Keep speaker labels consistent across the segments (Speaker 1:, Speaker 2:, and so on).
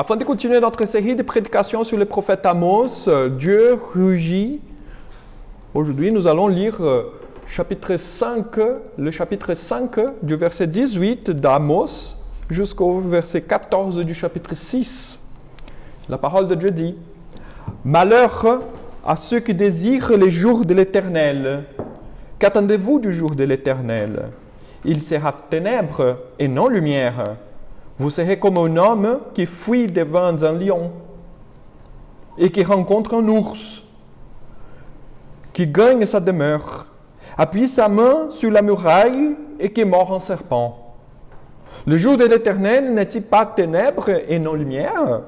Speaker 1: Afin de continuer notre série de prédications sur le prophète Amos, Dieu rugit. Aujourd'hui, nous allons lire le chapitre 5 du verset 18 d'Amos jusqu'au verset 14 du chapitre 6. La parole de Dieu dit « Malheur à ceux qui désirent les jours de l'Éternel. Qu'attendez-vous du jour de l'Éternel? Il sera ténèbres et non lumière. Vous serez comme un homme qui fuit devant un lion et qui rencontre un ours, qui gagne sa demeure, appuie sa main sur la muraille et qui mord un serpent. Le jour de l'Éternel n'est-il pas ténèbres et non lumière?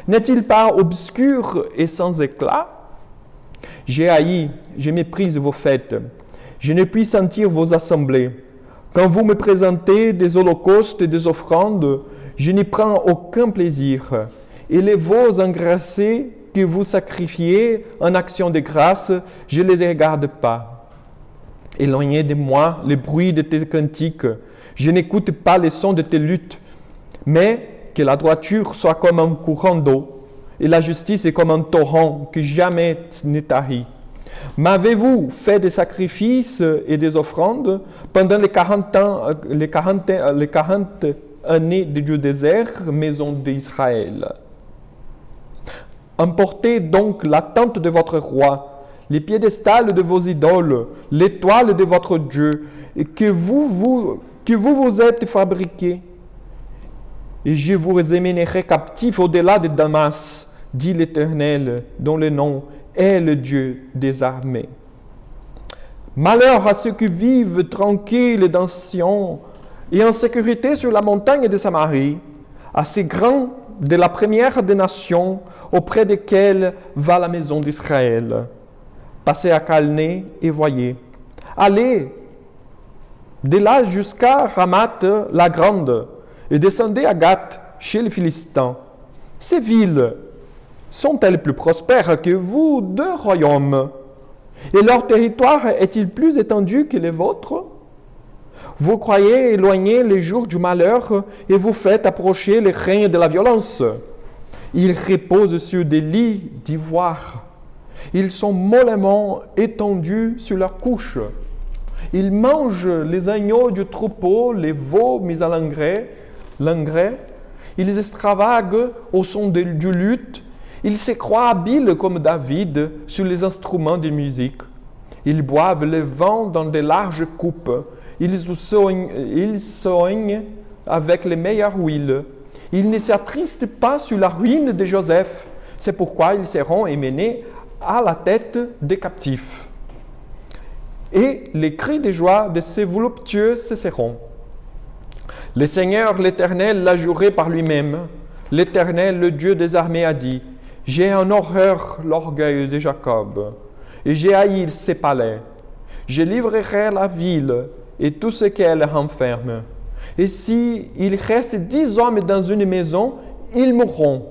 Speaker 1: N'est-il pas obscur et sans éclat? J'ai haï, je méprise vos fêtes. Je ne puis sentir vos assemblées. Quand vous me présentez des holocaustes et des offrandes, je n'y prends aucun plaisir. Et les veaux engraissés que vous sacrifiez en action de grâce, je ne les regarde pas. Éloignez de moi le bruit de tes cantiques. Je n'écoute pas les sons de tes luttes. Mais que la droiture soit comme un courant d'eau, et la justice est comme un torrent que jamais ne tarit. M'avez-vous fait des sacrifices et des offrandes pendant les 40 années du désert, maison d'Israël? Emportez donc la tente de votre roi, les piédestals de vos idoles, l'étoile de votre Dieu, et que vous êtes fabriqués. Et je vous emmènerai captifs au-delà de Damas, dit l'Éternel, dont le nom est le Dieu des armées. Malheur à ceux qui vivent tranquilles dans Sion et en sécurité sur la montagne de Samarie, à ces grands de la première des nations auprès desquels va la maison d'Israël. Passez à Calné et voyez. Allez de là jusqu'à Ramath la grande et descendez à Gath chez les Philistins. Ces villes sont-elles plus prospères que vous, deux royaumes? Et leur territoire est-il plus étendu que les vôtres? Vous croyez éloigner les jours du malheur et vous faites approcher les règnes de la violence. Ils reposent sur des lits d'ivoire. Ils sont mollement étendus sur leurs couches. Ils mangent les agneaux du troupeau, les veaux mis à l'engrais. Ils extravaguent au son du luth. Ils se croient habiles comme David sur les instruments de musique. Ils boivent le vin dans de larges coupes. Ils soignent avec les meilleures huiles. Ils ne s'attristent pas sur la ruine de Joseph. C'est pourquoi ils seront emmenés à la tête des captifs. Et les cris de joie de ces voluptueux cesseront. Le Seigneur, l'Éternel, l'a juré par lui-même. L'Éternel, le Dieu des armées, a dit: j'ai en horreur l'orgueil de Jacob, et j'ai haï ses palais. Je livrerai la ville et tout ce qu'elle renferme. Et s'il reste 10 hommes dans une maison, ils mourront.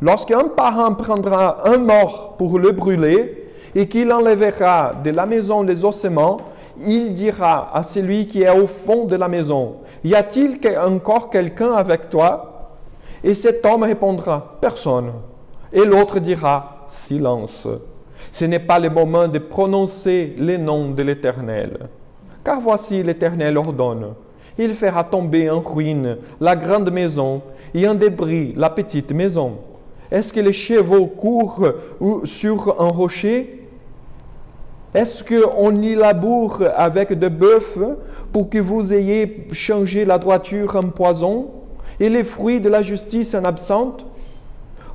Speaker 1: Lorsqu'un parent prendra un mort pour le brûler, et qu'il enlèvera de la maison les ossements, il dira à celui qui est au fond de la maison: y a-t-il encore quelqu'un avec toi? Et cet homme répondra: personne. Et l'autre dira: silence. Ce n'est pas le moment de prononcer les noms de l'Éternel. Car voici l'Éternel ordonne: il fera tomber en ruine la grande maison et en débris la petite maison. Est-ce que les chevaux courent sur un rocher? Est-ce qu'on y laboure avec des bœufs pour que vous ayez changé la droiture en poison et les fruits de la justice en absinthe?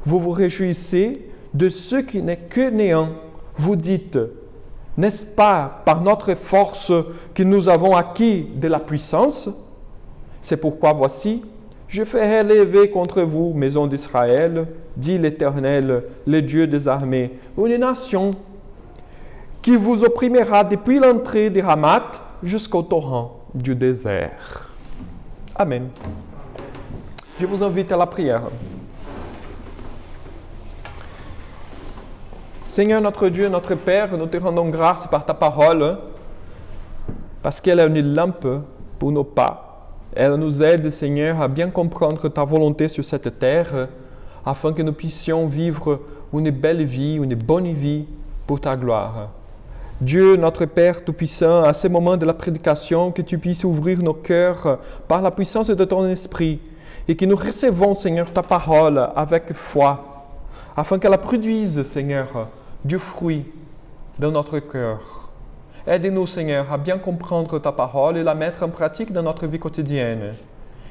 Speaker 1: Vous vous réjouissez de ce qui n'est que néant. Vous dites: n'est-ce pas par notre force que nous avons acquis de la puissance? C'est pourquoi voici, je ferai lever contre vous, maison d'Israël, dit l'Éternel, le Dieu des armées, une nation qui vous opprimera depuis l'entrée de Ramath jusqu'au torrent du désert. Amen. Je vous invite à la prière. Seigneur notre Dieu, notre Père, nous te rendons grâce par ta parole, parce qu'elle est une lampe pour nos pas Elle nous aide, Seigneur, à bien comprendre ta volonté sur cette terre, afin que nous puissions vivre une belle vie, une bonne vie pour ta gloire. Dieu, notre Père Tout-Puissant, à ce moment de la prédication, que tu puisses ouvrir nos cœurs par la puissance de ton esprit et que nous recevons, Seigneur, ta parole avec foi, afin qu'elle produise, Seigneur, du fruit dans notre cœur. Aide-nous, Seigneur, à bien comprendre ta parole et la mettre en pratique dans notre vie quotidienne,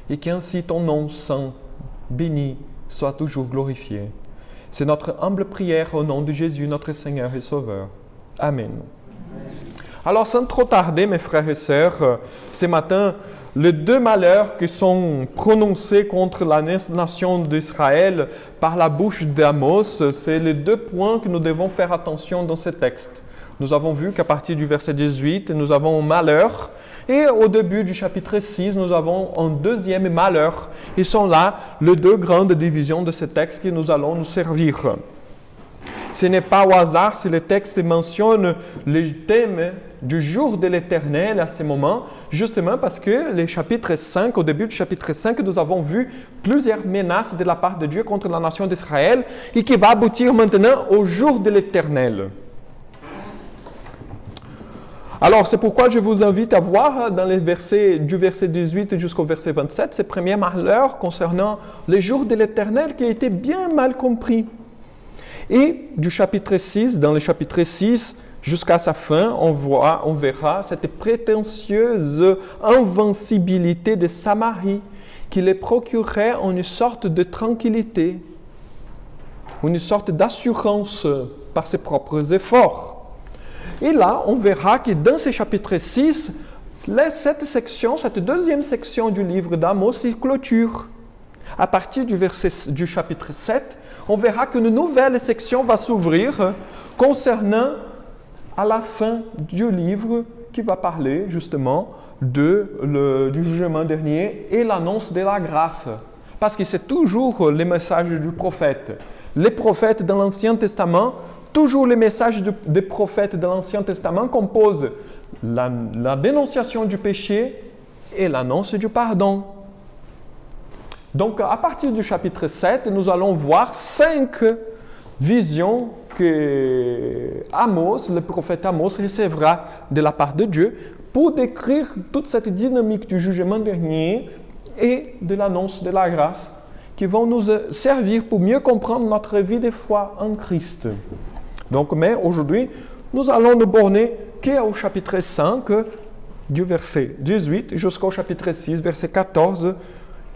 Speaker 1: et qu'ainsi ton nom saint, béni, soit toujours glorifié. C'est notre humble prière au nom de Jésus, notre Seigneur et Sauveur. Amen. Alors, sans trop tarder, mes frères et sœurs, ce matin, les deux malheurs qui sont prononcés contre la nation d'Israël par la bouche d'Amos, c'est les deux points que nous devons faire attention dans ce texte. Nous avons vu qu'à partir du verset 18, nous avons un malheur, et au début du chapitre 6, nous avons un deuxième malheur. Ils sont là les deux grandes divisions de ce texte que nous allons nous servir. Ce n'est pas au hasard si le texte mentionne le thème du jour de l'Éternel à ce moment, justement parce que le chapitre 5, au début du chapitre 5, nous avons vu plusieurs menaces de la part de Dieu contre la nation d'Israël et qui va aboutir maintenant au jour de l'Éternel. Alors, c'est pourquoi je vous invite à voir dans les versets, du verset 18 jusqu'au verset 27, ces premiers malheurs concernant les jours de l'Éternel qui a été bien mal compris. Et du chapitre 6, dans le chapitre 6, jusqu'à sa fin, on verra cette prétentieuse invincibilité de Samarie qui les procurait une sorte de tranquillité, une sorte d'assurance par ses propres efforts. Et là, on verra que dans ce chapitre 6, cette deuxième section du livre d'Amos se clôture. À partir du chapitre 7, on verra qu'une nouvelle section va s'ouvrir concernant à la fin du livre qui va parler justement du jugement dernier et l'annonce de la grâce. Parce que c'est toujours le message du prophète. Les prophètes dans l'Ancien Testament, toujours les messages des prophètes de l'Ancien Testament composent la dénonciation du péché et l'annonce du pardon. Donc, à partir du chapitre 7, nous allons voir 5 visions que Amos, le prophète Amos, recevra de la part de Dieu pour décrire toute cette dynamique du jugement dernier et de l'annonce de la grâce qui vont nous servir pour mieux comprendre notre vie de foi en Christ. Donc, mais aujourd'hui, nous allons nous borner qu'au chapitre 5, du verset 18 jusqu'au chapitre 6, verset 14.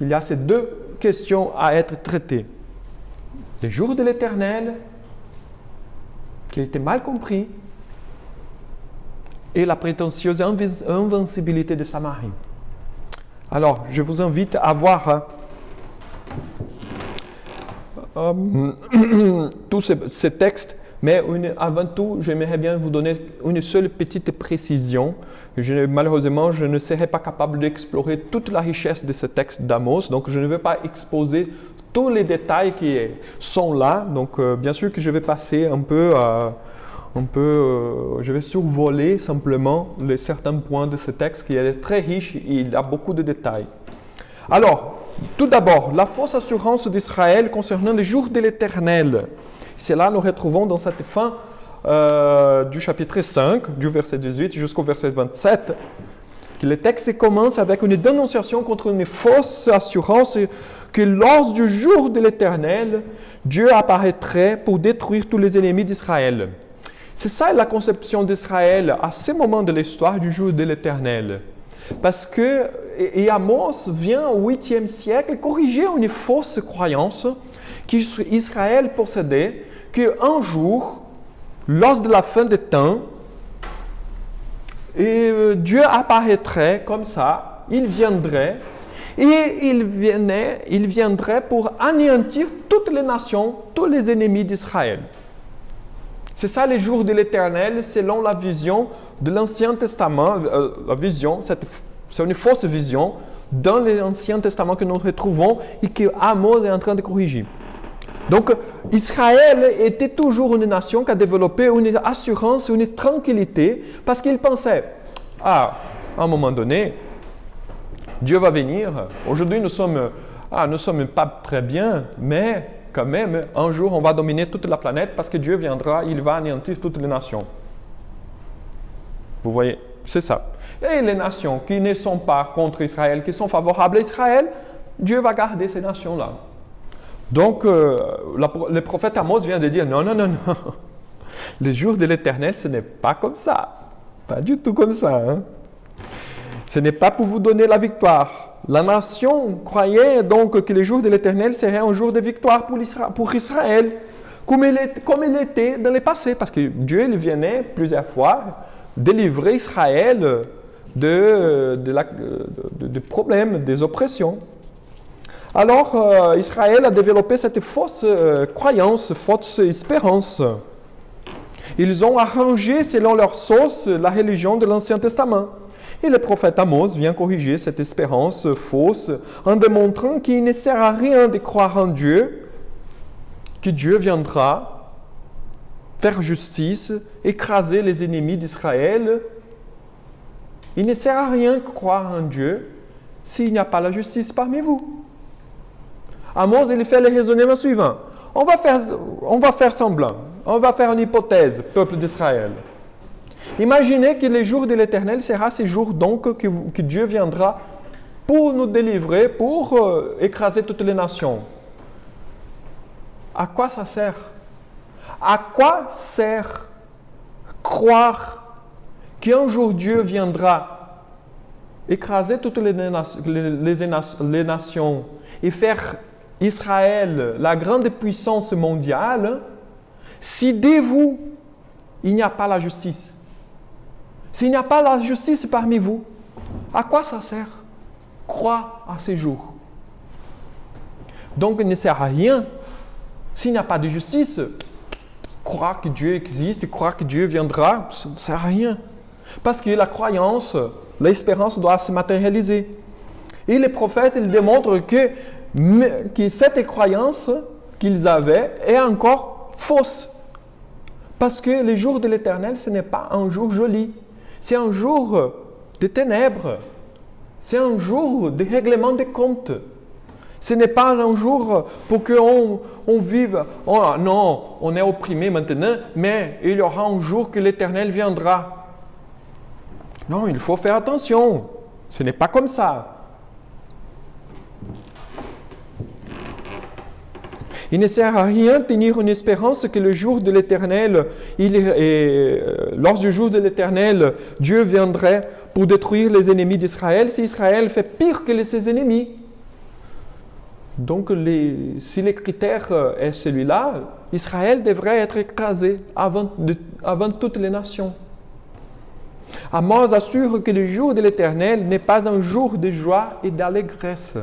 Speaker 1: Il y a ces deux questions à être traitées. Le jour de l'Éternel, qui a été mal compris, et la prétentieuse invincibilité de Samarie. Alors, je vous invite à voir tous ces textes, mais avant tout, j'aimerais bien vous donner une seule petite précision. Malheureusement, je ne serai pas capable d'explorer toute la richesse de ce texte d'Amos, donc je ne vais pas exposer tous les détails qui sont là. Donc, bien sûr que je vais passer je vais survoler simplement certains points de ce texte qui est très riche et il a beaucoup de détails. Alors, tout d'abord, la fausse assurance d'Israël concernant les jours de l'Éternel. C'est là nous retrouvons dans cette fin du chapitre 5, du verset 18 jusqu'au verset 27, que le texte commence avec une dénonciation contre une fausse assurance que lors du jour de l'Éternel, Dieu apparaîtrait pour détruire tous les ennemis d'Israël. C'est ça la conception d'Israël à ce moment de l'histoire du jour de l'Éternel. Parce que Amos vient au 8e siècle corriger une fausse croyance qu'Israël possédait, qu'un jour, lors de la fin des temps, Dieu apparaîtrait comme ça, il viendrait, et il viendrait pour anéantir toutes les nations, tous les ennemis d'Israël. C'est ça les jours de l'Éternel, selon la vision de l'Ancien Testament. La vision, c'est une fausse vision dans l'Ancien Testament que nous retrouvons et que Amos est en train de corriger. Donc, Israël était toujours une nation qui a développé une assurance, une tranquillité, parce qu'il pensait, à un moment donné, Dieu va venir. Aujourd'hui, nous sommes pas très bien, mais quand même, un jour, on va dominer toute la planète parce que Dieu viendra, il va anéantir toutes les nations. Vous voyez, c'est ça. Et les nations qui ne sont pas contre Israël, qui sont favorables à Israël, Dieu va garder ces nations-là. Donc, le prophète Amos vient de dire, non. Les jours de l'Éternel, ce n'est pas comme ça. Pas du tout comme ça. Hein? Ce n'est pas pour vous donner la victoire. La nation croyait donc que les jours de l'Éternel seraient un jour de victoire pour Israël, comme il était dans le passé, parce que Dieu il venait plusieurs fois délivrer Israël des problèmes, des oppressions. Alors, Israël a développé cette fausse croyance, fausse espérance. Ils ont arrangé selon leur sauce la religion de l'Ancien Testament. Et le prophète Amos vient corriger cette espérance fausse en démontrant qu'il ne sert à rien de croire en Dieu, que Dieu viendra faire justice, écraser les ennemis d'Israël. Il ne sert à rien de croire en Dieu s'il n'y a pas la justice parmi vous. Amos, il fait le raisonnement suivant. On va faire semblant. On va faire une hypothèse, peuple d'Israël. Imaginez que le jour de l'Éternel sera ce jour donc que Dieu viendra pour nous délivrer, pour écraser toutes les nations. À quoi ça sert? À quoi sert croire qu'un jour Dieu viendra écraser toutes les nations et faire Israël la grande puissance mondiale si dès vous, il n'y a pas la justice? S'il n'y a pas la justice parmi vous, à quoi ça sert? Croire à ces jours. Donc, il ne sert à rien. S'il n'y a pas de justice, croire que Dieu existe, croire que Dieu viendra, ça ne sert à rien. Parce que la croyance, l'espérance doit se matérialiser. Et les prophètes, ils démontrent que cette croyance qu'ils avaient est encore fausse. Parce que le jour de l'Éternel, ce n'est pas un jour joli. C'est un jour de ténèbres. C'est un jour de règlement des comptes. Ce n'est pas un jour pour qu'on vive. Oh non, on est opprimé maintenant, mais il y aura un jour que l'Éternel viendra. Non, il faut faire attention. Ce n'est pas comme ça. Il ne sert à rien de tenir une espérance que le jour de l'Éternel, lors du jour de l'Éternel, Dieu viendrait pour détruire les ennemis d'Israël si Israël fait pire que ses ennemis. Donc, si le critère est celui-là, Israël devrait être écrasé avant toutes les nations. Amos assure que le jour de l'Éternel n'est pas un jour de joie et d'allégresse,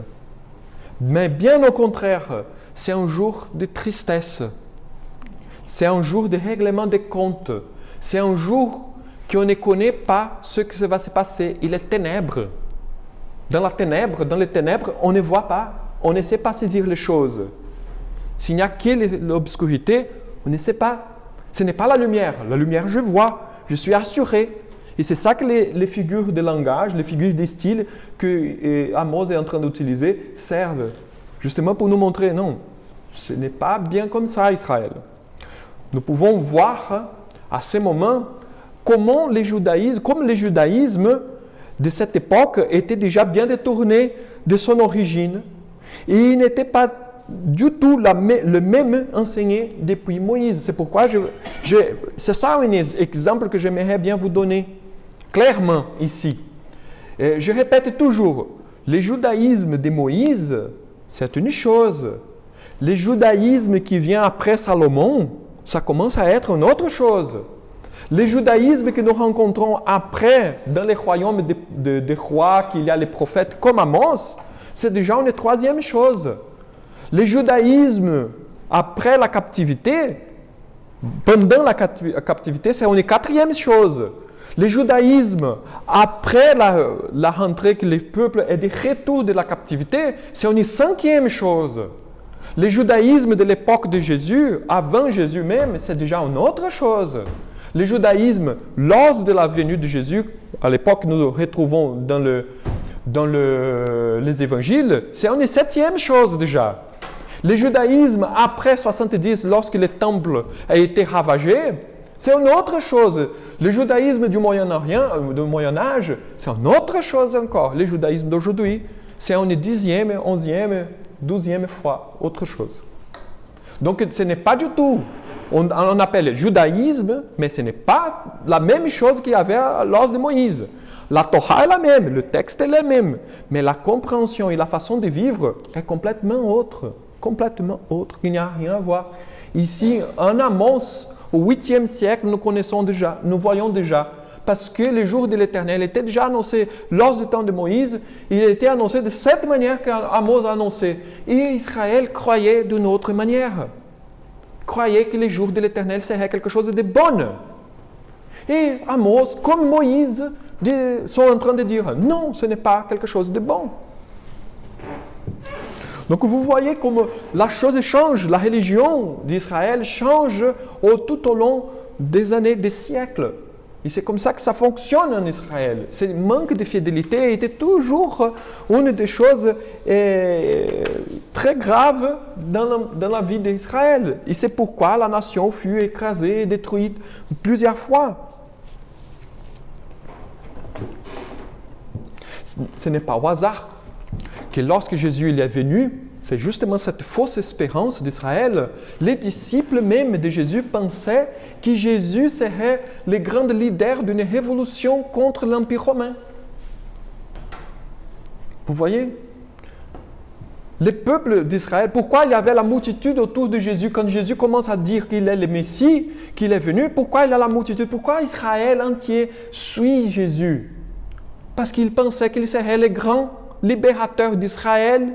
Speaker 1: mais bien au contraire, c'est un jour de tristesse. C'est un jour de règlement des comptes. C'est un jour qu'on ne connaît pas ce qui va se passer. Il est ténèbres. Dans les ténèbres, on ne voit pas. On ne sait pas saisir les choses. S'il n'y a que l'obscurité, on ne sait pas. Ce n'est pas la lumière. La lumière, je vois. Je suis assuré. Et c'est ça que les figures de langage, les figures de style que Amos est en train d'utiliser servent. Justement pour nous montrer, non, ce n'est pas bien comme ça, Israël. Nous pouvons voir à ce moment comment le judaïsme de cette époque était déjà bien détourné de son origine. Et il n'était pas du tout le même enseigné depuis Moïse. C'est pourquoi c'est ça un exemple que j'aimerais bien vous donner clairement ici. Et je répète toujours, le judaïsme de Moïse, c'est une chose. Le judaïsme qui vient après Salomon, ça commence à être une autre chose. Le judaïsme que nous rencontrons après, dans les royaumes des rois, qu'il y a les prophètes comme Amos, c'est déjà une troisième chose. Le judaïsme après la captivité, pendant la captivité, c'est une quatrième chose. Le judaïsme, après la rentrée que le peuple est de retour de la captivité, c'est une cinquième chose. Le judaïsme de l'époque de Jésus, avant Jésus même, c'est déjà une autre chose. Le judaïsme, lors de la venue de Jésus, à l'époque nous nous retrouvons dans dans les évangiles, c'est une septième chose déjà. Le judaïsme, après 70, lorsque le temple a été ravagé, c'est une autre chose. Le judaïsme du Moyen-Âge, c'est une autre chose encore. Le judaïsme d'aujourd'hui, c'est une 10e, 11e, 12e fois autre chose. Donc, ce n'est pas du tout, on appelle judaïsme, mais ce n'est pas la même chose qu'il y avait lors de Moïse. La Torah est la même, le texte est le même, mais la compréhension et la façon de vivre est complètement autre. Complètement autre, il n'y a rien à voir. Ici, en Amos, au 8e siècle, nous connaissons déjà, nous voyons déjà, parce que le jour de l'Éternel était déjà annoncé lors du temps de Moïse, il était annoncé de cette manière qu'Amos a annoncé. Et Israël croyait d'une autre manière. Croyait que les jours de l'Éternel seraient quelque chose de bon. Et Amos, comme Moïse, sont en train de dire, non, ce n'est pas quelque chose de bon. Donc vous voyez comme la chose change, la religion d'Israël change tout au long des années, des siècles. Et c'est comme ça que ça fonctionne en Israël. Ce manque de fidélité était toujours une des choses très graves dans la vie d'Israël. Et c'est pourquoi la nation fut écrasée et détruite plusieurs fois. Ce n'est pas au hasard que lorsque Jésus est venu, c'est justement cette fausse espérance d'Israël. Les disciples même de Jésus pensaient que Jésus serait le grand leader d'une révolution contre l'Empire romain. Vous voyez? Le peuple d'Israël, pourquoi il y avait la multitude autour de Jésus quand Jésus commence à dire qu'il est le Messie, qu'il est venu? Pourquoi il y a la multitude? Pourquoi Israël entier suit Jésus? Parce qu'il pensait qu'il serait le grand libérateur d'Israël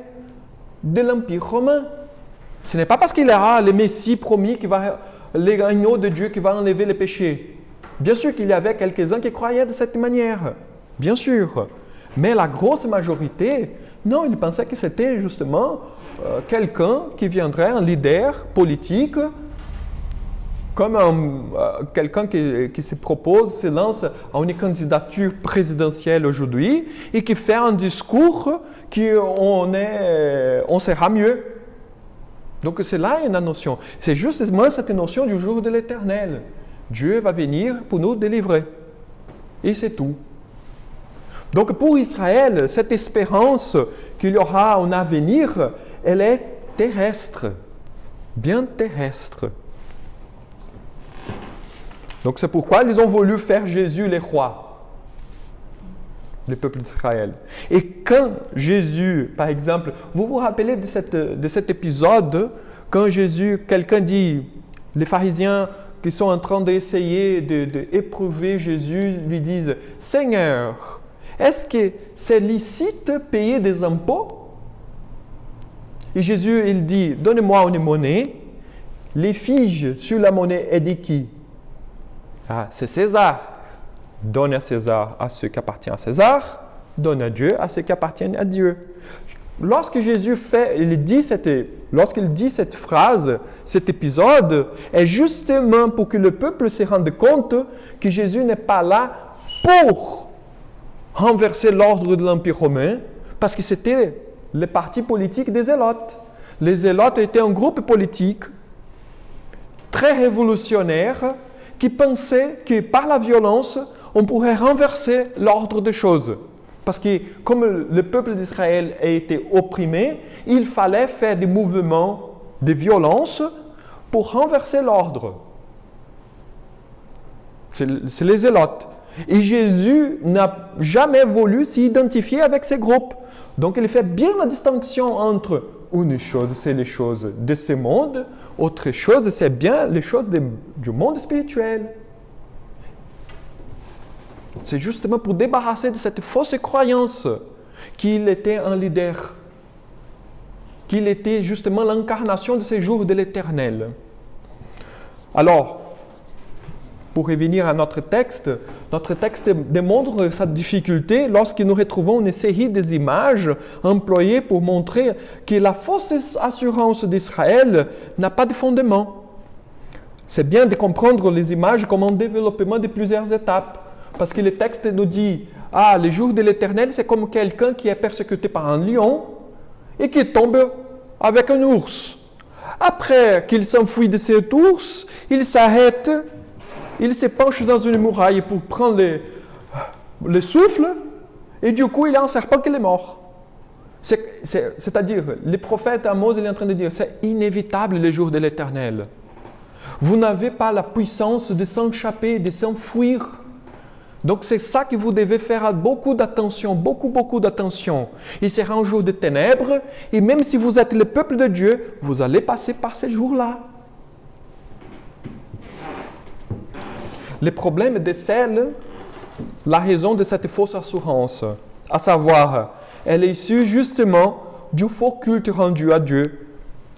Speaker 1: de l'Empire romain. Ce n'est pas parce qu'il aura le Messie promis, l'agneau de Dieu qui va enlever les péchés. Bien sûr qu'il y avait quelques-uns qui croyaient de cette manière, bien sûr. Mais la grosse majorité, non, ils pensaient que c'était justement quelqu'un qui viendrait, un leader politique, comme quelqu'un qui se propose, se lance à une candidature présidentielle aujourd'hui et qui fait un discours qu'on sera mieux. Donc c'est là une notion. C'est justement cette notion du jour de l'Éternel. Dieu va venir pour nous délivrer. Et c'est tout. Donc pour Israël, cette espérance qu'il y aura un avenir, elle est terrestre, bien terrestre. Donc c'est pourquoi ils ont voulu faire Jésus le roi, le peuple d'Israël. Et quand Jésus, par exemple, vous vous rappelez de cet épisode, quand Jésus, quelqu'un dit, les pharisiens qui sont en train d'essayer d'éprouver Jésus, lui disent, « Seigneur, est-ce que c'est licite payer des impôts ?» Et Jésus, il dit, « Donnez-moi une monnaie, les fiches sur la monnaie est de qui ?» Ah, c'est César. Donne à César à ce qui appartient à César, donne à Dieu à ce qui appartient à Dieu. Lorsque Jésus lorsqu'il dit cette phrase, cet épisode, est justement pour que le peuple se rende compte que Jésus n'est pas là pour renverser l'ordre de l'Empire romain, parce que c'était le parti politique des Zélotes. Les Zélotes étaient un groupe politique très révolutionnaire qui pensait que par la violence, on pourrait renverser l'ordre des choses. Parce que comme le peuple d'Israël a été opprimé, il fallait faire des mouvements de violence pour renverser l'ordre. C'est les Zélotes. Et Jésus n'a jamais voulu s'identifier avec ces groupes. Donc il fait bien la distinction entre une chose, c'est les choses de ce monde, autre chose, c'est bien les choses du monde spirituel. C'est justement pour débarrasser de cette fausse croyance qu'il était un leader, qu'il était justement l'incarnation de ces jours de l'Éternel. Alors, pour revenir à notre texte démontre sa difficulté lorsque nous retrouvons une série des images employées pour montrer que la fausse assurance d'Israël n'a pas de fondement. C'est bien de comprendre les images comme un développement de plusieurs étapes, parce que le texte nous dit ah, le jour de l'Éternel, c'est comme quelqu'un qui est persécuté par un lion et qui tombe avec un ours. Après qu'il s'enfuit de cet ours, il s'arrête, il se penche dans une muraille pour prendre le souffle, et du coup, il y a un serpent qui est mort. C'est-à-dire, le prophète Amos, il est en train de dire, c'est inévitable le jour de l'Éternel. Vous n'avez pas la puissance de s'échapper, de s'enfuir. Donc c'est ça que vous devez faire beaucoup d'attention, beaucoup d'attention. Il sera un jour de ténèbres, et même si vous êtes le peuple de Dieu, vous allez passer par ces jours-là. Le problème décèle la raison de cette fausse assurance, à savoir, elle est issue justement du faux culte rendu à Dieu.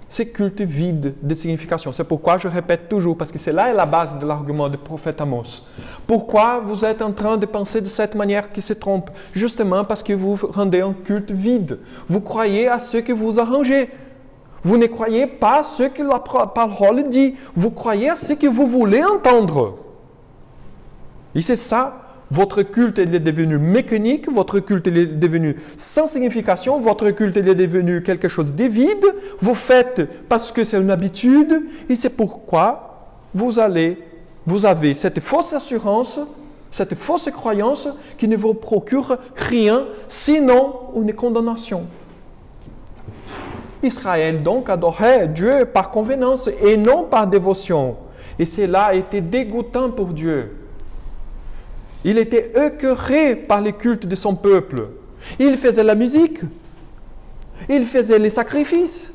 Speaker 1: C'est culte vide de signification. C'est pourquoi je répète toujours, parce que c'est là la base de l'argument du prophète Amos. Pourquoi vous êtes en train de penser de cette manière qui se trompe? Justement parce que vous rendez un culte vide. Vous croyez à ce que vous arrangez. Vous ne croyez pas à ce que la parole dit. Vous croyez à ce que vous voulez entendre. Et c'est ça. Votre culte il est devenu mécanique, votre culte il est devenu sans signification, votre culte il est devenu quelque chose de vide. Vous faites parce que c'est une habitude et c'est pourquoi vous avez cette fausse assurance, cette fausse croyance qui ne vous procure rien sinon une condamnation. Israël donc adorait Dieu par convenance et non par dévotion. Et cela a été dégoûtant pour Dieu. Il était écœuré par les cultes de son peuple. Il faisait la musique. Il faisait les sacrifices.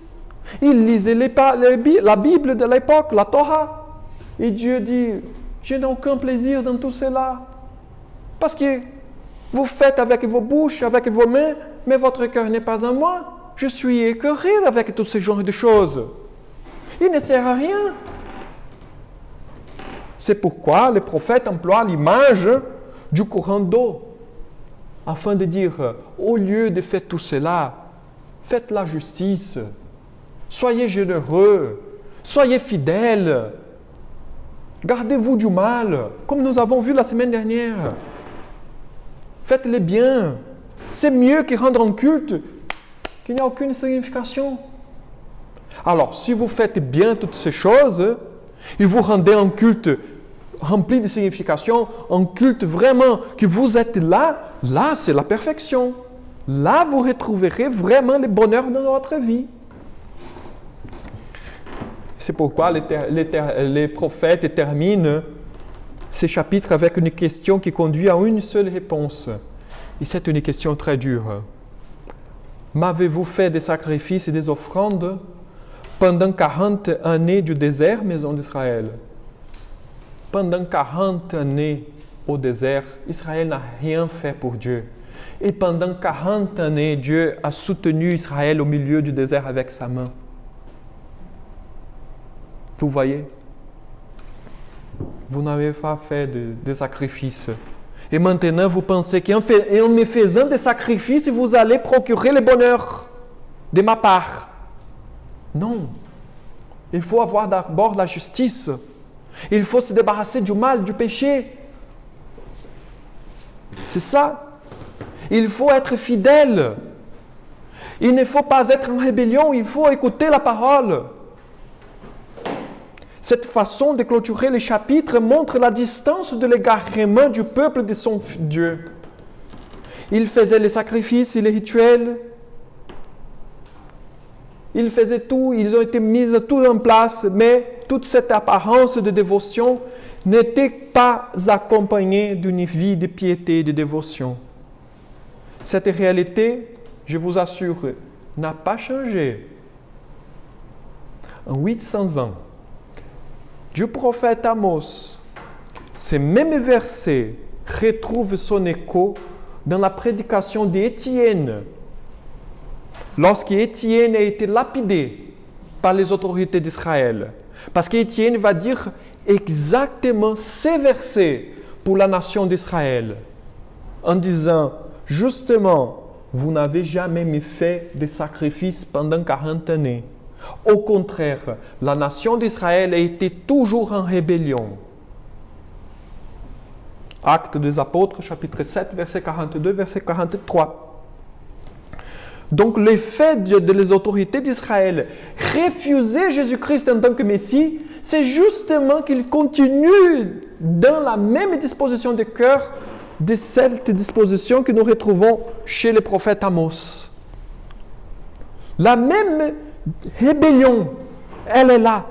Speaker 1: Il lisait la Bible de l'époque, la Torah. Et Dieu dit, je n'ai aucun plaisir dans tout cela. Parce que vous faites avec vos bouches, avec vos mains, mais votre cœur n'est pas en moi. Je suis écœuré avec tout ce genre de choses. Il ne sert à rien. C'est pourquoi le prophète emploie l'image du courant d'eau, afin de dire, au lieu de faire tout cela, faites la justice, soyez généreux, soyez fidèles, gardez-vous du mal, comme nous avons vu la semaine dernière. Faites-le bien. C'est mieux que rendre un culte qui n'a aucune signification. Alors, si vous faites bien toutes ces choses, et vous rendez un culte rempli de signification, un culte vraiment que vous êtes là c'est la perfection. Là, vous retrouverez vraiment le bonheur dans votre vie. C'est pourquoi les prophètes terminent ces chapitres avec une question qui conduit à une seule réponse. Et c'est une question très dure. M'avez-vous fait des sacrifices et des offrandes pendant 40 années du désert, maison d'Israël? Pendant 40 années au désert, Israël n'a rien fait pour Dieu. Et pendant 40 années, Dieu a soutenu Israël au milieu du désert avec sa main. Vous voyez? Vous n'avez pas fait de sacrifices. Et maintenant, vous pensez qu'en me faisant des sacrifices, vous allez procurer le bonheur de ma part. Non. Il faut avoir d'abord la justice. Il faut se débarrasser du mal, du péché. C'est ça. Il faut être fidèle. Il ne faut pas être en rébellion, il faut écouter la parole. Cette façon de clôturer les chapitres montre la distance de l'égarement du peuple de son Dieu. Il faisait les sacrifices et les rituels. Ils faisaient tout, ils ont été mis tout en place, mais toute cette apparence de dévotion n'était pas accompagnée d'une vie de piété et de dévotion. Cette réalité, je vous assure, n'a pas changé. En 800 ans, du prophète Amos, ces mêmes versets retrouvent son écho dans la prédication d'Étienne, lorsqu'Étienne a été lapidé par les autorités d'Israël. Parce qu'Étienne va dire exactement ces versets pour la nation d'Israël, en disant, justement, vous n'avez jamais fait de sacrifice pendant 40 années. Au contraire, la nation d'Israël a été toujours en rébellion. Actes des Apôtres, chapitre 7, verset 42, verset 43. Donc, le fait des autorités d'Israël refuser Jésus-Christ en tant que Messie, c'est justement qu'ils continuent dans la même disposition de cœur de cette disposition que nous retrouvons chez les prophètes Amos. La même rébellion, elle est là,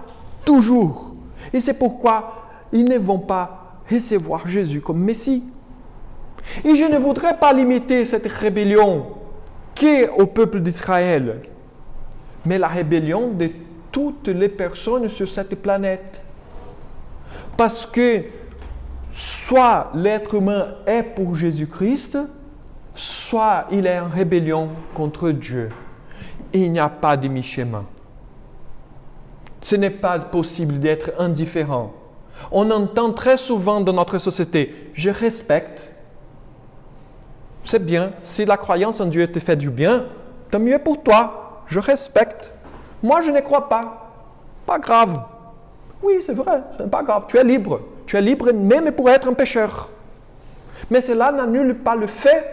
Speaker 1: toujours. Et c'est pourquoi ils ne vont pas recevoir Jésus comme Messie. Et je ne voudrais pas limiter cette rébellion qu'est au peuple d'Israël, mais la rébellion de toutes les personnes sur cette planète. Parce que soit l'être humain est pour Jésus-Christ, soit il est en rébellion contre Dieu. Il n'y a pas de mi-chemin. Ce n'est pas possible d'être indifférent. On entend très souvent dans notre société, je respecte. C'est bien, si la croyance en Dieu te fait du bien, tant mieux pour toi, je respecte. Moi, je ne crois pas. Pas grave. Oui, c'est vrai, ce n'est pas grave, tu es libre. Tu es libre même pour être un pécheur. Mais cela n'annule pas le fait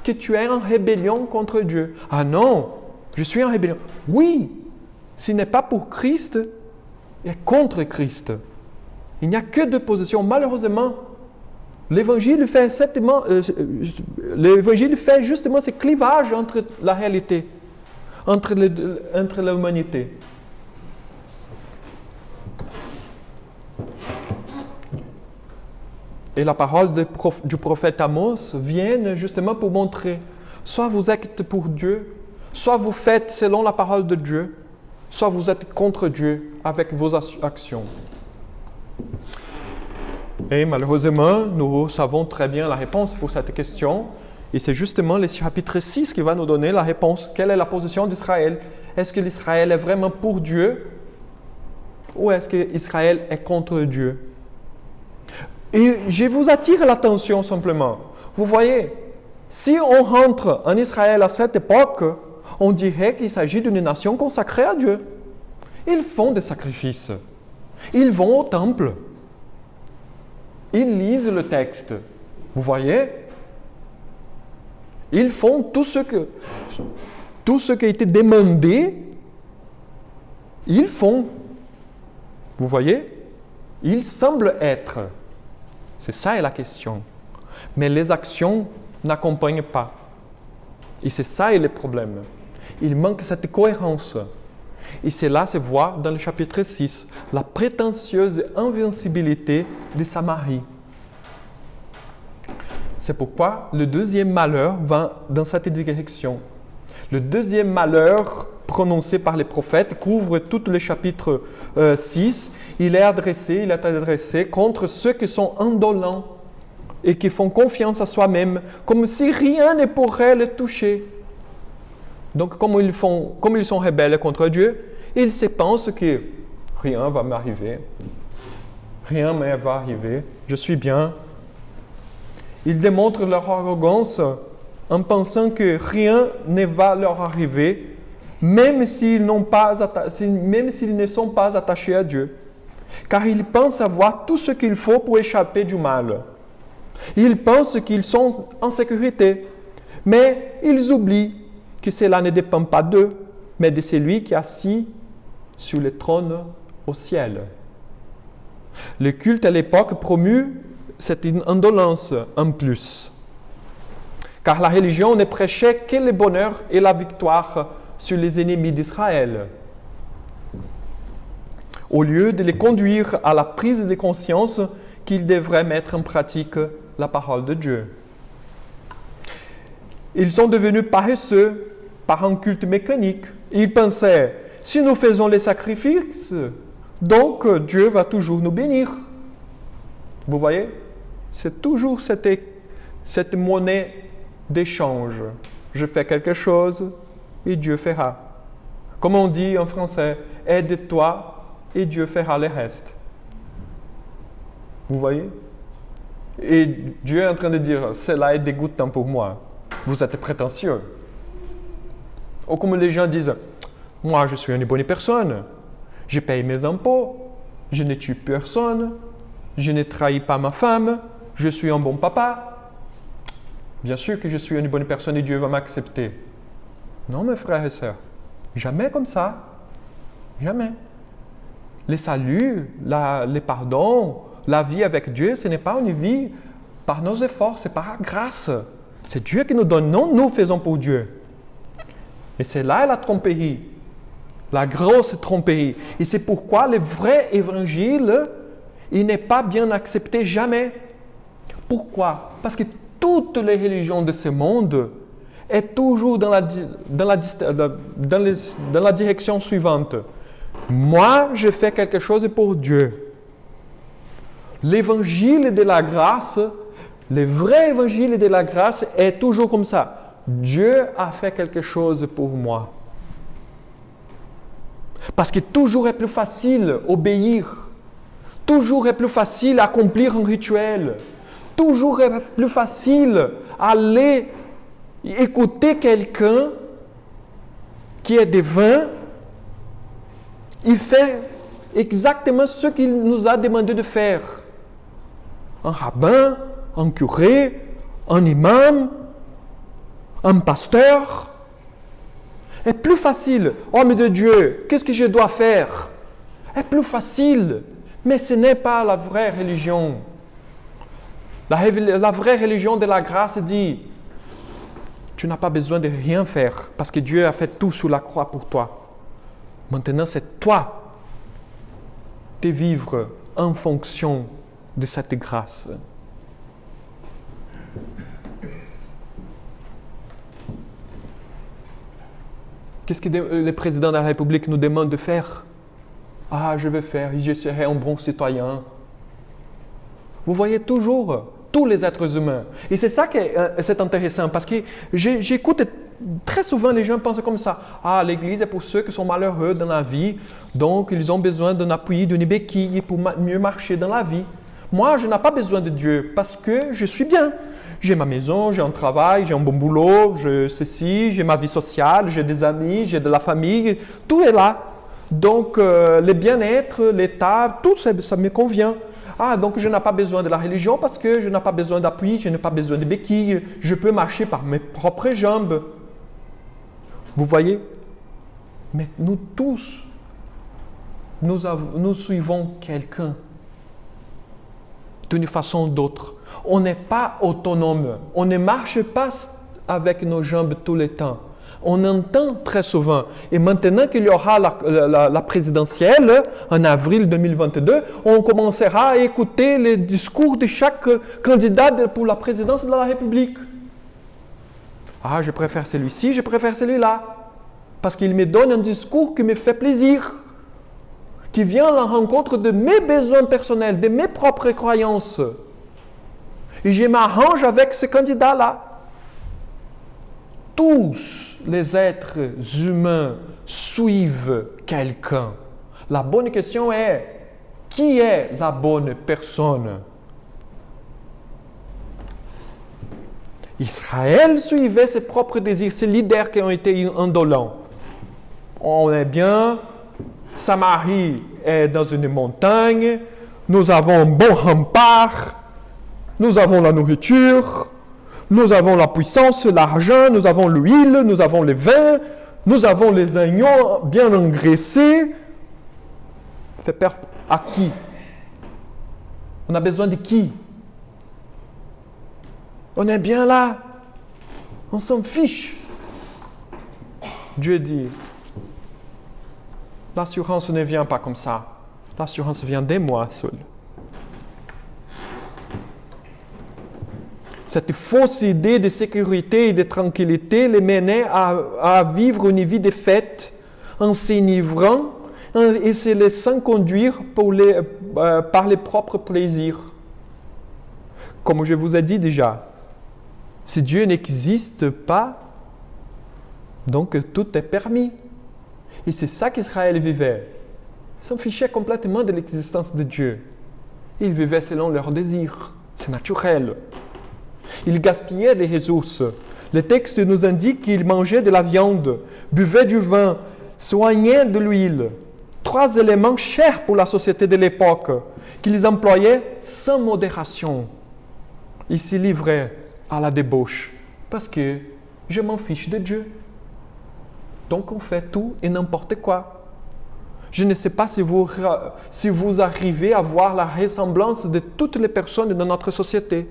Speaker 1: que tu es en rébellion contre Dieu. Ah non, je suis en rébellion. Oui, ce n'est pas pour Christ et contre Christ. Il n'y a que deux positions. Malheureusement, l'Évangile fait justement ce clivage entre la réalité, entre l'humanité. Et la parole du prophète Amos vient justement pour montrer, soit vous êtes pour Dieu, soit vous faites selon la parole de Dieu, soit vous êtes contre Dieu avec vos actions. Et malheureusement, nous savons très bien la réponse pour cette question. Et c'est justement le chapitre 6 qui va nous donner la réponse. Quelle est la position d'Israël? Est-ce que l'Israël est vraiment pour Dieu? Ou est-ce qu'Israël est contre Dieu? Et je vous attire l'attention simplement. Vous voyez, si on rentre en Israël à cette époque, on dirait qu'il s'agit d'une nation consacrée à Dieu. Ils font des sacrifices. Ils vont au temple. Ils lisent le texte. Vous voyez? Ils font tout ce qui a été demandé. Ils font. Vous voyez? Ils semblent être. C'est ça la question. Mais les actions n'accompagnent pas. Et c'est ça le problème. Il manque cette cohérence. Et cela se voit dans le chapitre 6, la prétentieuse invincibilité de Samarie. C'est pourquoi le deuxième malheur va dans cette direction. Le deuxième malheur prononcé par les prophètes couvre tout le chapitre 6. Il est adressé contre ceux qui sont indolents et qui font confiance à soi-même, comme si rien ne pourrait les toucher. Donc, comme ils sont rebelles contre Dieu, ils se pensent que rien va m'arriver, rien ne va arriver, je suis bien. Ils démontrent leur arrogance en pensant que rien ne va leur arriver, même s'ils ne sont pas attachés à Dieu. Car ils pensent avoir tout ce qu'il faut pour échapper du mal. Ils pensent qu'ils sont en sécurité, mais ils oublient que cela ne dépend pas d'eux, mais de celui qui est assis sur le trône au ciel. Le culte à l'époque promut cette indolence en plus. Car la religion ne prêchait que le bonheur et la victoire sur les ennemis d'Israël. Au lieu de les conduire à la prise de conscience qu'ils devraient mettre en pratique la parole de Dieu. Ils sont devenus paresseux par un culte mécanique. Ils pensaient, si nous faisons les sacrifices, donc Dieu va toujours nous bénir. Vous voyez? C'est toujours cette monnaie d'échange. Je fais quelque chose et Dieu fera. Comme on dit en français, aide-toi et Dieu fera le reste. Vous voyez? Et Dieu est en train de dire, cela est dégoûtant pour moi. Vous êtes prétentieux. Ou comme les gens disent, moi je suis une bonne personne, je paye mes impôts, je ne tue personne, je ne trahis pas ma femme, je suis un bon papa. Bien sûr que je suis une bonne personne et Dieu va m'accepter. Non, mes frères et sœurs, jamais comme ça. Jamais. Le salut, les pardons, la vie avec Dieu, ce n'est pas une vie par nos efforts, c'est par grâce. C'est Dieu qui nous donne, non nous faisons pour Dieu. Et c'est là la tromperie, la grosse tromperie. Et c'est pourquoi le vrai évangile, il n'est pas bien accepté jamais. Pourquoi? Parce que toutes les religions de ce monde sont toujours dans la direction suivante. Moi, je fais quelque chose pour Dieu. L'évangile de la grâce, le vrai évangile de la grâce est toujours comme ça. Dieu a fait quelque chose pour moi. Parce que toujours est plus facile obéir. Toujours est plus facile accomplir un rituel. Toujours est plus facile aller écouter quelqu'un qui est divin. Il fait exactement ce qu'il nous a demandé de faire. Un rabbin, un curé, un imam, un pasteur. C'est plus facile. Homme de Dieu, qu'est-ce que je dois faire? C'est plus facile. Mais ce n'est pas la vraie religion. La vraie religion de la grâce dit, tu n'as pas besoin de rien faire parce que Dieu a fait tout sur la croix pour toi. Maintenant, c'est toi de vivre en fonction de cette grâce. Qu'est-ce que le président de la République nous demande de faire? Ah, je vais faire, je serai un bon citoyen. Vous voyez toujours tous les êtres humains. Et c'est ça qui est intéressant parce que j'écoute très souvent les gens pensent comme ça. Ah, l'Église est pour ceux qui sont malheureux dans la vie, donc ils ont besoin d'un appui, d'une béquille pour mieux marcher dans la vie. Moi, je n'ai pas besoin de Dieu parce que je suis bien. J'ai ma maison, j'ai un travail, j'ai un bon boulot, j'ai ma vie sociale, j'ai des amis, j'ai de la famille, tout est là. Donc, le bien-être, l'état, tout ça me convient. Ah, donc je n'ai pas besoin de la religion parce que je n'ai pas besoin d'appui, je n'ai pas besoin de béquilles, je peux marcher par mes propres jambes. Vous voyez? Mais nous tous, nous suivons quelqu'un d'une façon ou d'autre. On n'est pas autonome, on ne marche pas avec nos jambes tout le temps. On entend très souvent. Et maintenant qu'il y aura la présidentielle, en avril 2022, on commencera à écouter les discours de chaque candidat pour la présidence de la République. Ah, je préfère celui-ci, je préfère celui-là. Parce qu'il me donne un discours qui me fait plaisir, qui vient à la rencontre de mes besoins personnels, de mes propres croyances. Et je m'arrange avec ce candidat-là. Tous les êtres humains suivent quelqu'un. La bonne question est, qui est la bonne personne? Israël suivait ses propres désirs, ses leaders qui ont été indolents. On est bien, Samarie est dans une montagne, nous avons un bon rempart, nous avons la nourriture, nous avons la puissance, l'argent, nous avons l'huile, nous avons le vin, nous avons les agneaux bien engraissés. Fait peur à qui? On a besoin de qui? On est bien là. On s'en fiche. Dieu dit, l'assurance ne vient pas comme ça. L'assurance vient de moi seul. Cette fausse idée de sécurité et de tranquillité les menait à vivre une vie de fête en s'enivrant et se laissant conduire par les propres plaisirs. Comme je vous ai dit déjà, si Dieu n'existe pas, donc tout est permis. Et c'est ça qu'Israël vivait. Ils s'en fichaient complètement de l'existence de Dieu. Ils vivaient selon leurs désirs. C'est naturel. Ils gaspillaient des ressources. Le texte nous indique qu'ils mangeaient de la viande, buvaient du vin, soignaient de l'huile. 3 éléments chers pour la société de l'époque, qu'ils employaient sans modération. il s'est livré à la débauche parce que je m'en fiche de Dieu. Donc on fait tout et n'importe quoi. Je ne sais pas si vous arrivez à voir la ressemblance de toutes les personnes de notre société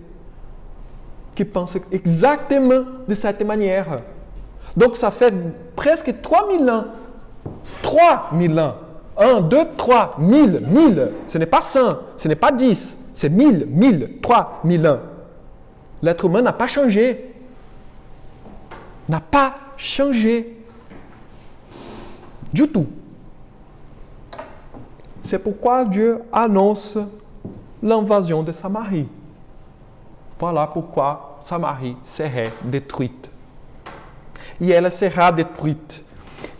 Speaker 1: qui pensent exactement de cette manière. Donc ça fait presque 3000 ans. 3000 ans. 1, 2, 3, 1000. Ce n'est pas 100, ce n'est pas 10, c'est 1000, 3000 ans. L'être humain n'a pas changé. N'a pas changé. Du tout. C'est pourquoi Dieu annonce l'invasion de Samarie. Voilà pourquoi Samarie serait détruite. Et elle sera détruite.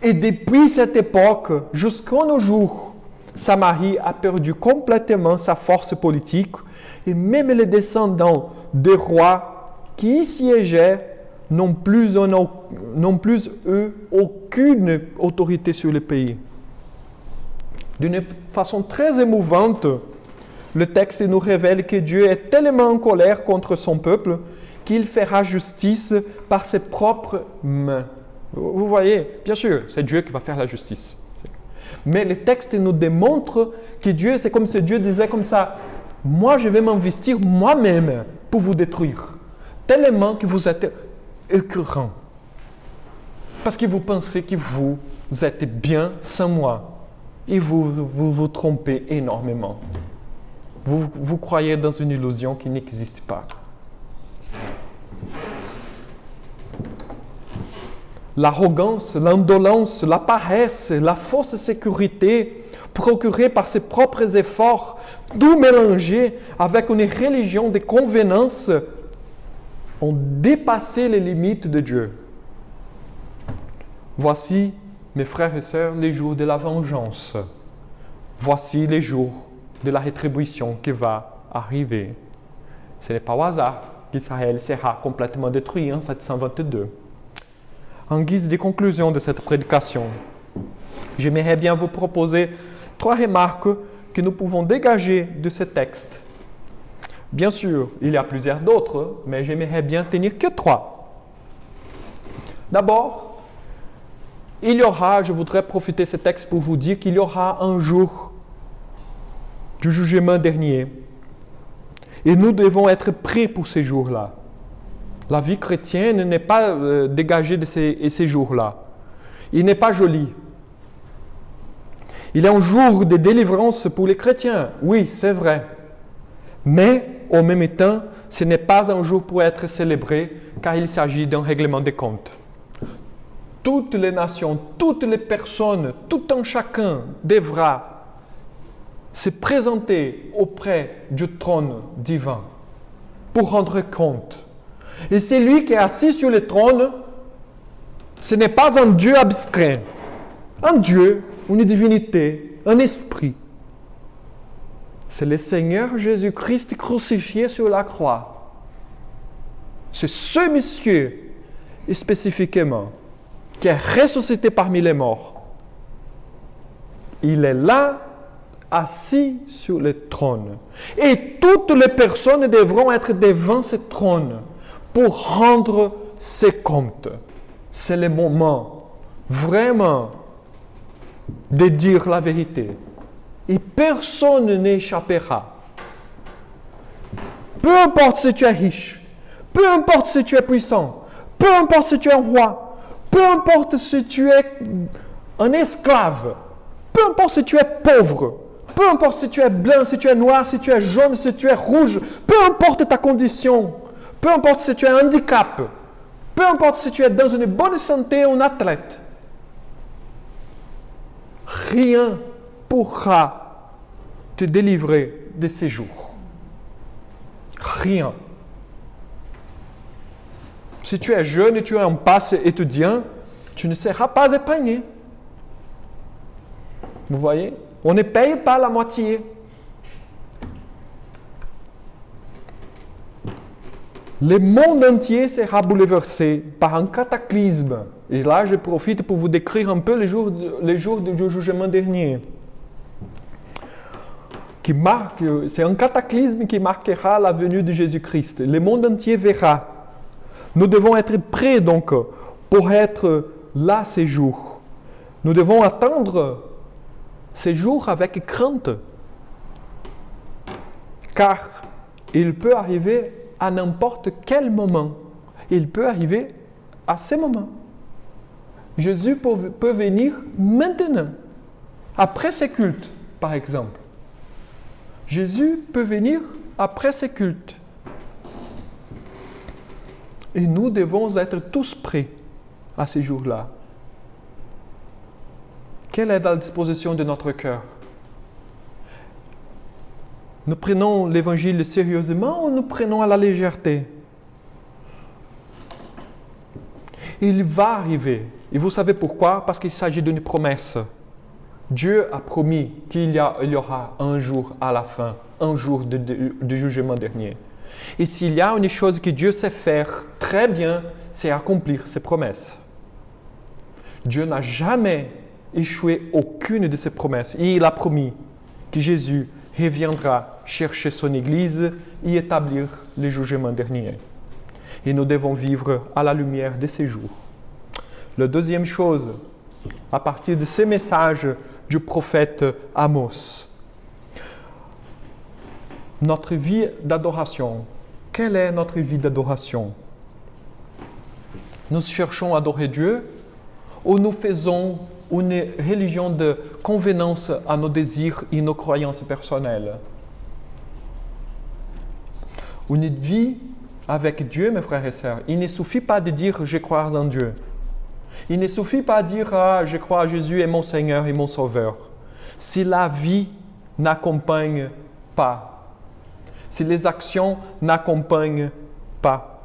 Speaker 1: Et depuis cette époque, jusqu'à nos jours, Samarie a perdu complètement sa force politique et même les descendants des rois qui y siégeaient n'ont plus eux aucune autorité sur le pays. D'une façon très émouvante, le texte nous révèle que Dieu est tellement en colère contre son peuple qu'il fera justice par ses propres mains. Vous voyez, bien sûr, c'est Dieu qui va faire la justice. Mais le texte nous démontre que Dieu, c'est comme si Dieu disait comme ça, moi je vais m'investir moi-même pour vous détruire. Tellement que vous êtes écœurant. Parce que vous pensez que vous êtes bien sans moi. Et vous trompez énormément. Vous croyez dans une illusion qui n'existe pas. L'arrogance, l'indolence, la paresse, la fausse sécurité procurée par ses propres efforts, tout mélangé avec une religion de convenance, ont dépassé les limites de Dieu. Voici, mes frères et sœurs, les jours de la vengeance. Voici les jours de la rétribution qui va arriver. Ce n'est pas au hasard qu'Israël sera complètement détruit en 722. En guise de conclusion de cette prédication, j'aimerais bien vous proposer 3 remarques que nous pouvons dégager de ce texte. Bien sûr, il y a plusieurs d'autres, mais j'aimerais bien tenir que 3. D'abord, je voudrais profiter de ce texte pour vous dire qu'il y aura un jour du jugement dernier. Et nous devons être prêts pour ces jours-là. La vie chrétienne n'est pas dégagée de ces jours-là. Il n'est pas joli. Il est un jour de délivrance pour les chrétiens. Oui, c'est vrai. Mais, en même temps, ce n'est pas un jour pour être célébré, car il s'agit d'un règlement des comptes. Toutes les nations, toutes les personnes, tout un chacun devra se présenter auprès du trône divin pour rendre compte. Et celui qui est assis sur le trône, ce n'est pas un Dieu abstrait, un Dieu, une divinité, un esprit. C'est le Seigneur Jésus-Christ crucifié sur la croix. C'est ce monsieur, spécifiquement, qui est ressuscité parmi les morts. Il est là, assis sur le trône. Et toutes les personnes devront être devant ce trône pour rendre ses comptes. C'est le moment, vraiment, de dire la vérité. Et personne n'échappera. Peu importe si tu es riche, peu importe si tu es puissant, peu importe si tu es un roi, peu importe si tu es un esclave, peu importe si tu es pauvre, peu importe si tu es blanc, si tu es noir, si tu es jaune, si tu es rouge, peu importe ta condition, peu importe si tu es un handicap, peu importe si tu es dans une bonne santé ou un athlète, rien pourra te délivrer de ces jours. Rien. Si tu es jeune et tu es en passe étudiant, tu ne seras pas épargné. Vous voyez? On ne paye pas la moitié. Le monde entier sera bouleversé par un cataclysme. Et là, je profite pour vous décrire un peu les jours du jugement dernier. c'est un cataclysme qui marquera la venue de Jésus-Christ. Le monde entier verra. Nous devons être prêts donc pour être là ces jours. Nous devons attendre ces jours avec crainte. Car il peut arriver à n'importe quel moment. Il peut arriver à ce moment. Jésus peut venir maintenant, après ces cultes, par exemple. Jésus peut venir après ces cultes. Et nous devons être tous prêts à ces jours-là. Quelle est la disposition de notre cœur? Nous prenons l'Évangile sérieusement ou nous prenons à la légèreté? Il va arriver. Et vous savez pourquoi? Parce qu'il s'agit d'une promesse. Dieu a promis qu'il y aura un jour à la fin, un jour du jugement dernier. Et s'il y a une chose que Dieu sait faire très bien, c'est accomplir ses promesses. Dieu n'a jamais échoué aucune de ses promesses. Et il a promis que Jésus reviendra chercher son Église et établir le jugement dernier. Et nous devons vivre à la lumière de ces jours. La deuxième chose, à partir de ces messages du prophète Amos, notre vie d'adoration. Quelle est notre vie d'adoration? Nous cherchons à adorer Dieu ou nous faisons une religion de convenance à nos désirs et nos croyances personnelles? Une vie avec Dieu, mes frères et sœurs, il ne suffit pas de dire « je crois en Dieu ». Il ne suffit pas de dire « je crois à Jésus est mon Seigneur et mon Sauveur ». Si la vie n'accompagne pas, si les actions n'accompagnent pas.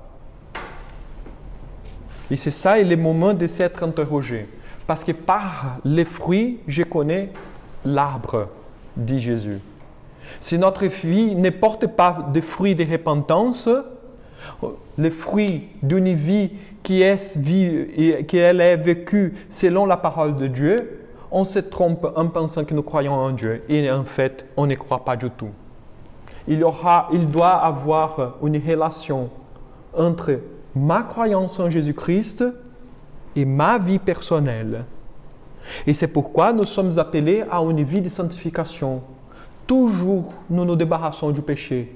Speaker 1: Et c'est ça le moment de s'être interrogé. Parce que par les fruits, je connais l'arbre, dit Jésus. Si notre vie ne porte pas de fruits de repentance, les fruits d'une vie qui est vécue selon la parole de Dieu, on se trompe en pensant que nous croyons en Dieu. Et en fait, on ne croit pas du tout. Il doit avoir une relation entre ma croyance en Jésus-Christ et ma vie personnelle. Et c'est pourquoi nous sommes appelés à une vie de sanctification. Toujours, nous nous débarrassons du péché.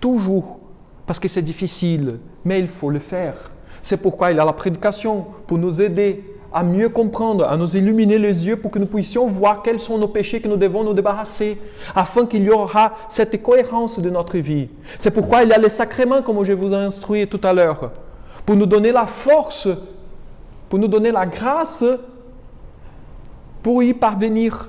Speaker 1: Toujours, parce que c'est difficile, mais il faut le faire. C'est pourquoi il y a la prédication, pour nous aider à mieux comprendre, à nous illuminer les yeux pour que nous puissions voir quels sont nos péchés que nous devons nous débarrasser, afin qu'il y aura cette cohérence de notre vie. C'est pourquoi il y a les sacrements, comme je vous ai instruit tout à l'heure, pour nous donner la force, pour nous donner la grâce, pour y parvenir.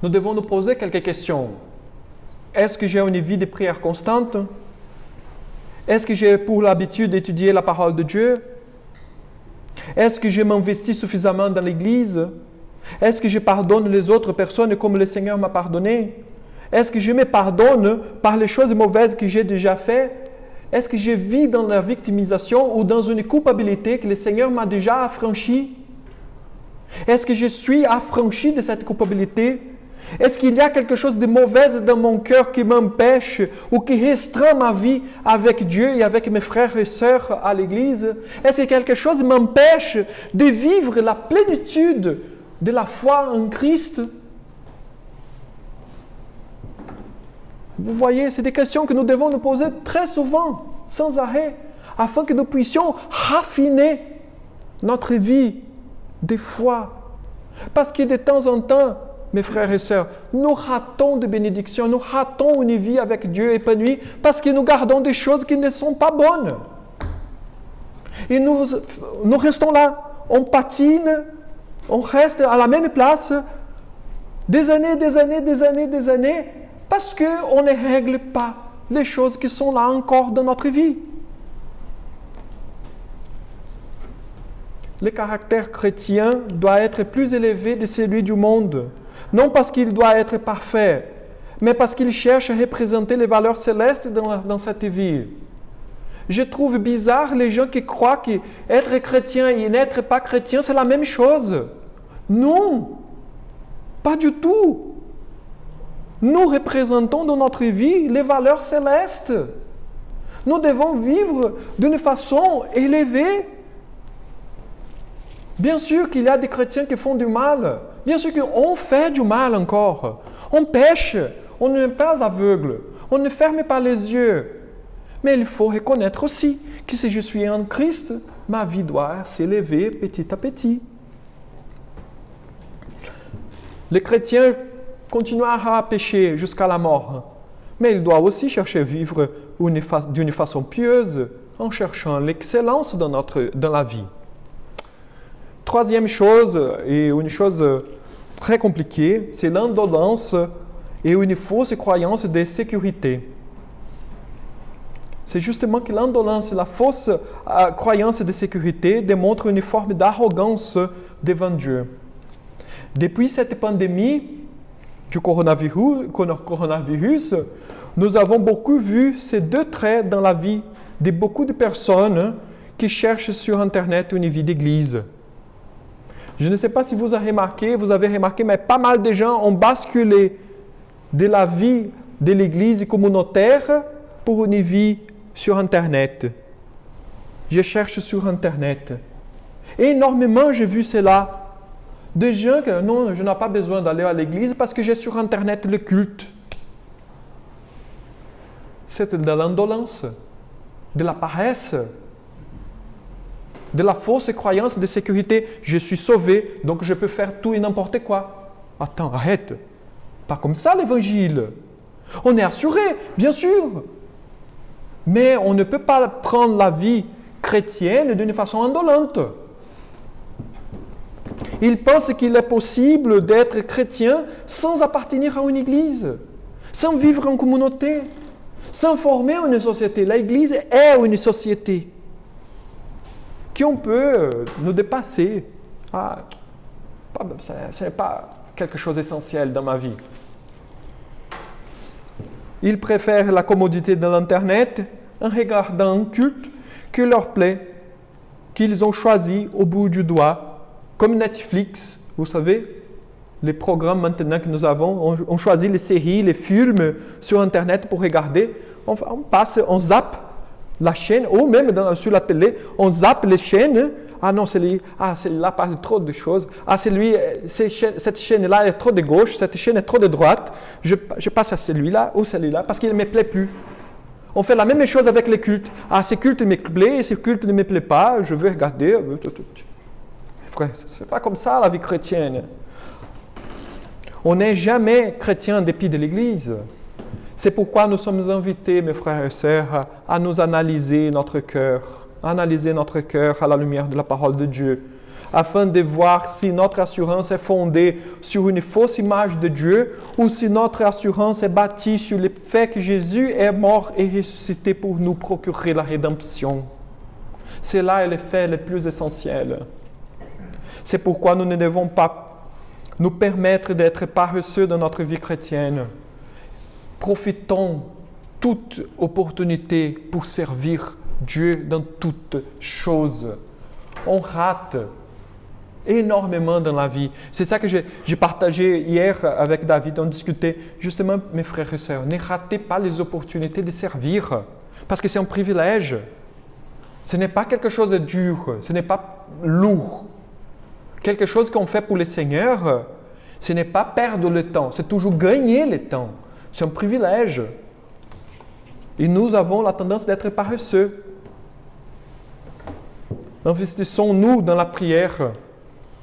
Speaker 1: Nous devons nous poser quelques questions. Est-ce que j'ai une vie de prière constante? Est-ce que j'ai pour l'habitude d'étudier la parole de Dieu? Est-ce que je m'investis suffisamment dans l'Église? Est-ce que je pardonne les autres personnes comme le Seigneur m'a pardonné? Est-ce que je me pardonne par les choses mauvaises que j'ai déjà faites? Est-ce que je vis dans la victimisation ou dans une culpabilité que le Seigneur m'a déjà affranchie? Est-ce que je suis affranchi de cette culpabilité? Est-ce qu'il y a quelque chose de mauvais dans mon cœur qui m'empêche ou qui restreint ma vie avec Dieu et avec mes frères et sœurs à l'Église? Est-ce que quelque chose m'empêche de vivre la plénitude de la foi en Christ? Vous voyez, c'est des questions que nous devons nous poser très souvent, sans arrêt, afin que nous puissions raffiner notre vie de foi. Parce que de temps en temps, mes frères et sœurs, nous ratons des bénédictions, nous ratons une vie avec Dieu épanouie parce que nous gardons des choses qui ne sont pas bonnes. Et nous restons là, on patine, on reste à la même place des années, parce qu'on ne règle pas les choses qui sont là encore dans notre vie. Le caractère chrétien doit être plus élevé de celui du monde. Non parce qu'il doit être parfait, mais parce qu'il cherche à représenter les valeurs célestes dans cette vie. Je trouve bizarre les gens qui croient qu'être chrétien et n'être pas chrétien, c'est la même chose. Non, Pas du tout. Nous représentons dans notre vie les valeurs célestes. Nous devons vivre d'une façon élevée. Bien sûr qu'il y a des chrétiens qui font du mal. Bien sûr qu'on fait du mal encore. On pêche. On n'est pas aveugle. On ne ferme pas les yeux. Mais il faut reconnaître aussi que si je suis en Christ, ma vie doit s'élever petit à petit. Les chrétiens continuera à pécher jusqu'à la mort, mais il doit aussi chercher à vivre d'une façon pieuse en cherchant l'excellence dans la vie. Troisième chose, et une chose très compliquée, c'est l'indolence et une fausse croyance de sécurité. C'est justement que l'indolence et la fausse croyance de sécurité démontrent une forme d'arrogance devant Dieu. Depuis cette pandémie du coronavirus, nous avons beaucoup vu ces deux traits dans la vie de beaucoup de personnes qui cherchent sur Internet une vie d'église. Je ne sais pas si vous avez remarqué, mais pas mal de gens ont basculé de la vie de l'église communautaire pour une vie sur Internet. Je cherche sur Internet. Et énormément, j'ai vu cela. Des gens que non, je n'ai pas besoin d'aller à l'église parce que j'ai sur Internet le culte. C'est de l'indolence, de la paresse, de la fausse croyance de sécurité. Je suis sauvé, donc je peux faire tout et n'importe quoi. Attends, arrête. Pas comme ça l'évangile. On est assuré, bien sûr. Mais on ne peut pas prendre la vie chrétienne d'une façon indolente. Ils pensent qu'il est possible d'être chrétien sans appartenir à une église, sans vivre en communauté, sans former une société. L'église est une société qu'on peut nous dépasser. Ce n'est pas quelque chose d'essentiel dans ma vie. Ils préfèrent la commodité de l'Internet en regardant un culte qui leur plaît, qu'ils ont choisi au bout du doigt, comme Netflix, vous savez, les programmes maintenant que nous avons, on choisit les séries, les films sur Internet pour regarder, on zappe la chaîne, ou même sur la télé, on zappe les chaînes. Ah non, celui-là parle trop de choses. Ah, cette chaîne-là est trop de gauche, cette chaîne est trop de droite. Je passe à celui-là ou celui-là parce qu'il ne me plaît plus. On fait la même chose avec les cultes. Ah, ce culte me plaît et ce culte ne me plaît pas, je veux regarder. Frère, ce n'est pas comme ça la vie chrétienne. On n'est jamais chrétien en dépit de l'Église. C'est pourquoi nous sommes invités, mes frères et sœurs, à nous analyser notre cœur à la lumière de la parole de Dieu, afin de voir si notre assurance est fondée sur une fausse image de Dieu ou si notre assurance est bâtie sur le fait que Jésus est mort et ressuscité pour nous procurer la rédemption. C'est là le fait le plus essentiel. C'est pourquoi nous ne devons pas nous permettre d'être paresseux dans notre vie chrétienne. Profitons toute opportunité pour servir Dieu dans toutes choses. On rate énormément dans la vie. C'est ça que j'ai partagé hier avec David. On discutait justement, mes frères et sœurs, ne ratez pas les opportunités de servir, parce que c'est un privilège. Ce n'est pas quelque chose de dur, ce n'est pas lourd. Quelque chose qu'on fait pour le Seigneur, ce n'est pas perdre le temps, c'est toujours gagner le temps. C'est un privilège. Et nous avons la tendance d'être paresseux. Investissons-nous dans la prière,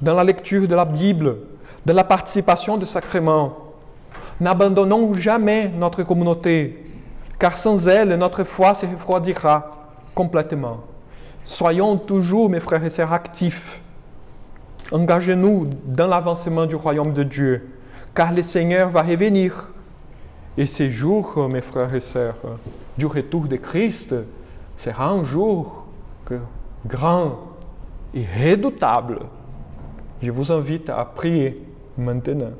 Speaker 1: dans la lecture de la Bible, dans la participation des sacrements. N'abandonnons jamais notre communauté, car sans elle, notre foi se refroidira complètement. Soyons toujours, mes frères et sœurs, actifs. Engagez-nous dans l'avancement du royaume de Dieu, car le Seigneur va revenir. Et ce jour, mes frères et sœurs, du retour de Christ, sera un jour grand et redoutable. Je vous invite à prier maintenant.